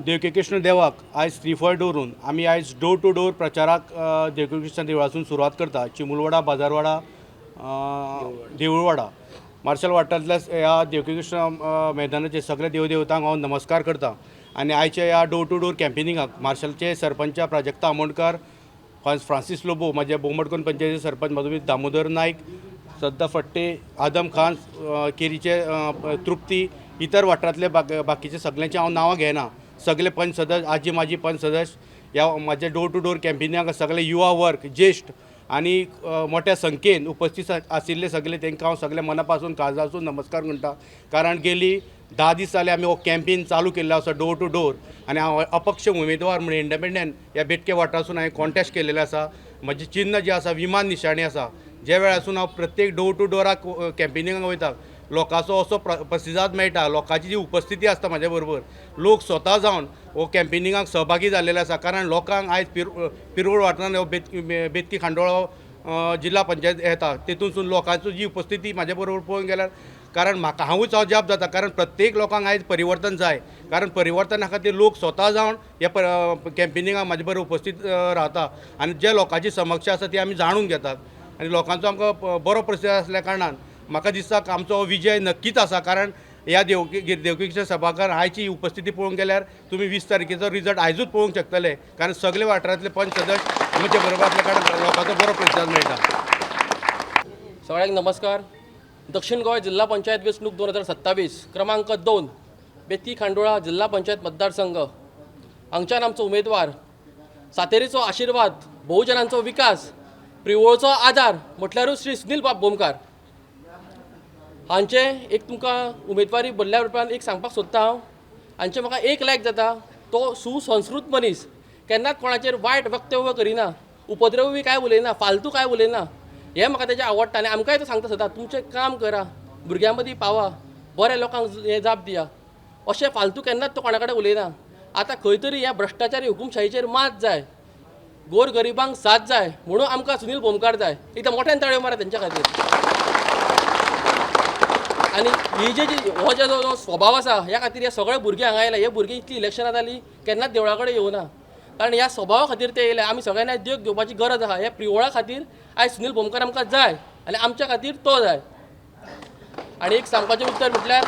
देवकी कृष्ण देवाक आयज श्रीफळ दवरून आमी आयज डोर टू डोर प्रचाराक देवकी कृष्ण देवळासून सुरवात करता। चिमुलवाडा, बाजारवाडा, देऊळवाडा मार्शल वाठारांतल्या ह्या देवकी कृष्ण मैदानाचे सगळे देवदेवतांक हांव नमस्कार करता। आनी आयच्या ह्या डोर टू डोर कॅम्पेनिंगाक मार्शलचे सरपंच प्राजक्ता आमोणकार, फ्रांसीस लोबो, माझे बोमडकोन पंचायतीचे सरपंच मधुमित दामोदर नायक, सद्दा फट्टे, आदम खान, केरीचे तृप्ती, इतर वाठारांतले बाकीचे सगळ्यांचे हांव नांवां घेना। सगळे पंच सदस्य, आजी माजी पंच सदस्य ह्या माझे डोर टू डोर कॅम्पेनिंगाक सगळे युवा वर्ग, ज्येष्ठ आनी मोठ्या संख्येन उपस्थित आशिल्ले सगळे तांकां हांव सगळे मनापासून काळजासून नमस्कार म्हणटा। कारण गेली 10 दीस जाले आमी हो कॅम्पेन चालू केल्लो आसा डोर टू डोर, आनी हांव अपक्ष उमेदवार म्हणून इंडिपेंडंट ह्या बेटके वाठारासून हांवें कॉन्टेस्ट केलेलें आसा। म्हजें चिन्ह जें आसा विमान निशाणी आसा। ज्या वेळासून हांव प्रत्येक डोर टू डोराक कॅम्पेनिंगाक वयता लोकांचो असो प्रतिसाद मेळटा, लोकांची जी उपस्थिती आसता म्हाज्या बरोबर, लोक स्वता जावन हो कॅम्पेनिंगाक सहभागी जाल्लेले आसा। कारण लोकांक आयज पिरोळ वाठारांत हो बेतकी खांडोळा जिल्हा पंचायत येता, तेतूनसून लोकांची जी उपस्थिती म्हाज्या बरोबर पळोवंक गेल्यार कारण म्हाका हांवूच अजाप जाता। कारण प्रत्येक लोकांक आयज परिवर्तन जाय। कारण परिवर्तना खातीर लोक स्वता जावन ह्या कॅम्पेनिंगाक म्हाजे बरोबर उपस्थित रावता आनी जे लोकांची समस्या आसा ती आमी जाणून घेतात आनी लोकांचो आमकां बरो प्रतिसाद आसल्या कारणान म्हाका दिसता आमचो विजय नक्कीच आसा। कारण ह्या देवकी कृष्ण सभाघर आयची उपस्थिती पळोवंक गेल्यार तुमी 20 तारखेचो रिजल्ट आयजूच पळोवंक शकतले। कारण सगळे वाठारांतले पंच सदस्य आमचे बरोबर आसल्या कारणान लोकांचो बरो प्रतिसाद मेळटा। सगळ्यांक नमस्कार। दक्षिण गोंय जिल्हा पंचायत वेंचणूक 2027 क्रमांक 2 बेतकी खांडोळा जिल्हा पंचायत मतदारसंघ हांगच्यान आमचो उमेदवार सातेरीचो आशिर्वाद, बहुजनांचो विकास, प्रिवोळचो आदार म्हटल्यारूच श्री सुनील बाब भोमकार हांचे एक तुमकां उमेदवारी बदल्या रुपान एक सांगपाक सोदता हांव। हांचे म्हाका एक लायक जाता, तो सुसंस्कृत मनीस, केन्नाच कोणाचेर वायट वक्तव्य करिना, उपद्रवी काय उलयना, फालतू काय उलयना, हें म्हाका तेजें आवडटा। आनी आमकांय तो सांगता सदां तुमचें काम करा, भुरग्यां मदीं पावा, बऱ्या लोकांक हें जाप दिया, अशें फालतू केन्नाच तो कोणा कडेन उलयना। आतां खंय तरी ह्या भ्रश्टाचारी हुकुमशाहीचेर मात जाय, गोर गरिबांक साथ जाय, म्हणून आमकां सुनील भोमकार जाय। एकदां मोठ्यान ताळयो मारा तेंच्या खातीर। आनी ही हो जो स्वभाव आसा ह्या खातीर हे सगळे भुरगे हांगा आयले। हे भुरगे इतली इलेक्शनां जाली केन्नाच देवळा कडेन येवना, कारण ह्या स्वभावा खातीर ते येयले। आमी सगळ्यांनी देव घेवपाची गरज आहा। ह्या प्रिवोळा खातीर आयज सुनील भोमकार आमकां जाय आनी आमच्या खातीर तो जाय। आनी एक सांगपाचें उतर म्हटल्यार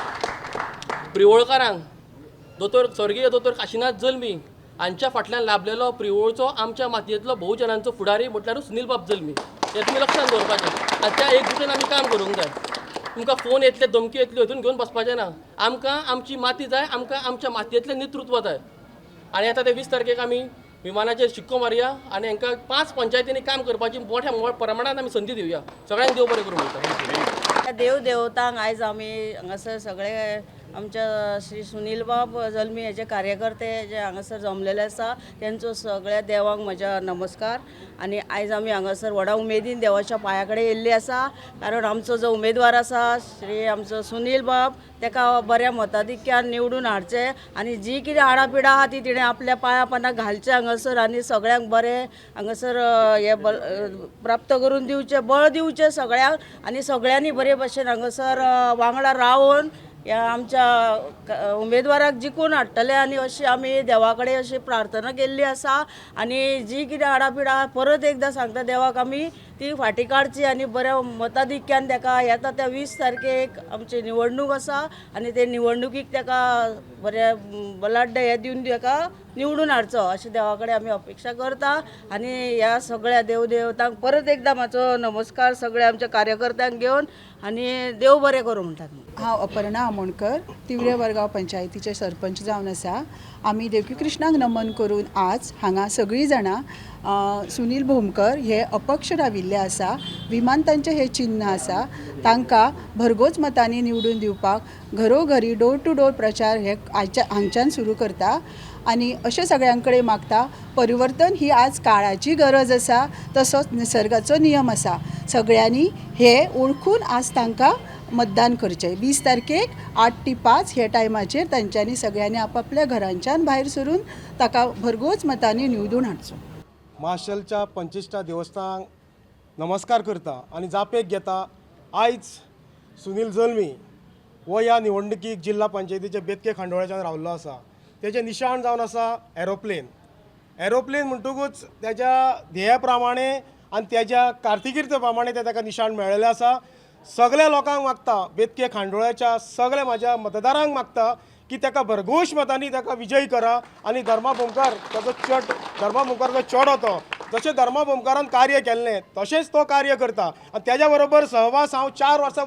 प्रिवोळकारांक स्वर्गीय दोतोर काशिनाथ जल्मी हांच्या फाटल्यान लाभलेलो प्रिवोळचो आमच्या मातयेंतलो बहुजनांचो फुडारी म्हटल्यारूच सुनील बाब जल्मी, हें तुमी लक्षांत दवरपाचें। आनी त्या एक दिशेन आमी काम करूंक जाय। तुमकां फोन येतले, धमकी येतल्यो, हितून घेवन बसपाचें ना। आमकां आमची माती जाय, आमकां आमच्या मातयेंतलें नेतृत्व जाय। आनी आतां ते 20 तारखेक आमी विमानाचेर शिक्को मारया आनी हांकां 5 पंचायतींनी काम करपाची मोठ्या प्रमाणात आमी संदी दिवया। सगळ्यांक देव बरें करूं म्हणटा। देव देवतांक आयज आमी हांगासर सगळे आमच्या श्री सुनील बाब जल्मी हेचे कार्यकर्ते जे हांगासर जमलेले आसा तेंचो सगळ्या देवांक म्हज्या नमस्कार। आनी आयज आमी हांगासर व्हडा उमेदीन देवाच्या पांया कडेन येयल्ली आसा। कारण आमचो जो उमेदवार आसा श्री आमचो सुनील बाब तेका बऱ्या मताधिक्यान निवडून हाडचे आनी जी कितें आडापिडा आहा ती तिणें आपल्या पांया पानाक घालचें हांगासर आनी सगळ्यांक बरें हांगासर हे प्राप्त करून दिवचें, बळ दिवचें सगळ्यांक आनी सगळ्यांनी बरे भशेन हांगासर वांगडा रावन ह्या आमच्या उमेदवाराक जिखून हाडटले आनी अशी आमी देवा कडेन अशी प्रार्थना केल्ली आसा। आनी जी कितें आडापिडा परत एकदां सांगता देवाक आमी ती फाटी काडची आनी बऱ्या मताधिक्यान तेका येता त्या 20 तारखेक आमची निवडणूक आसा आनी ते निवडणुकीक तेका बऱ्या बलाढ्य हे दिवन तेका निवडून हाडचो अशें देवा कडेन आमी अपेक्षा करता। आनी ह्या सगळ्या देवदेवतांक परत एकदां म्हाजो नमस्कार सगळ्या आमच्या कार्यकर्त्यांक घेवन आनी देव बरें करूं म्हणटात। हांव अपर्णा आमोणकर तिवरे वरगांव पंचायतीचे सरपंच जावन आसा। आमी देवकी कृष्णाक नमन करून आज हांगा सगळीं जाणां सुनील भोमकर हे अपक्ष राविल्ले आसा। विमानतांचें हे चिन्ह आसा, तांकां भरघोस मतांनी निवडून दिवपाक घरोघरी डोर टू डोर प्रचार हे हांगच्यान सुरू करता। आनी अशें सगळ्यां कडेन मागता परिवर्तन ही आज काळाची गरज आसा, तसोच निसर्गाचो नियम आसा। सगळ्यांनी हे ओळखून आज तांकां मतदान करचें। 20 तारखेक 8 ते 5 ह्या टायमाचेर तांच्यांनी सगळ्यांनी आपापल्या घरांच्यान भायर सरून ताका भरघोस मतांनी निवडून हाडचो। मार्शलच्या 25 देवस्थानाक नमस्कार करता आनी जापेक घेता आयज सुनील जल्मी हो ह्या निवडणुकीक जिल्हा पंचायतीच्या बेतके खांडोळ्याच्यान रावल्लो आसा। तेजें निशाण जावन आसा एरोप्लेन. एरोप्लेन म्हणटकूच त्याच्या ध्येया प्रमाणे आनी त्याच्या कारकिर्दी प्रमाणे ते ताका निशाण मेळिल्लें आसा. सगळ्या लोकांक मागता, बेतके खांडोळ्याच्या सगळ्या म्हाज्या मतदारांक मागता की ताका भरघोश मतांनी ताका विजयी करा आनी धर्मा भोमकार जो चेडो तो जशें धर्मा भोमकारान कार्य केल्लें तशेंच तो कार्य करता आनी त्याच्या बरोबर सहवास हांव 4 वर्सां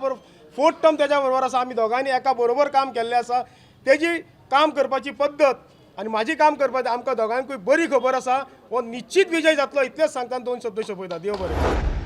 फोर्थ टर्म त्याच्या बरोबर आसा. आमी दोगांनी एका बरोबर काम केल्लें आसा. तेजी काम करपाची पद्दत आनी म्हाजी काम करपाची आमकां दोगांकूय बरी खबर आसा. हो निश्चित विजय जातलो इतलेंच सांगता 2 शब्द सोंपयता. देव बरें.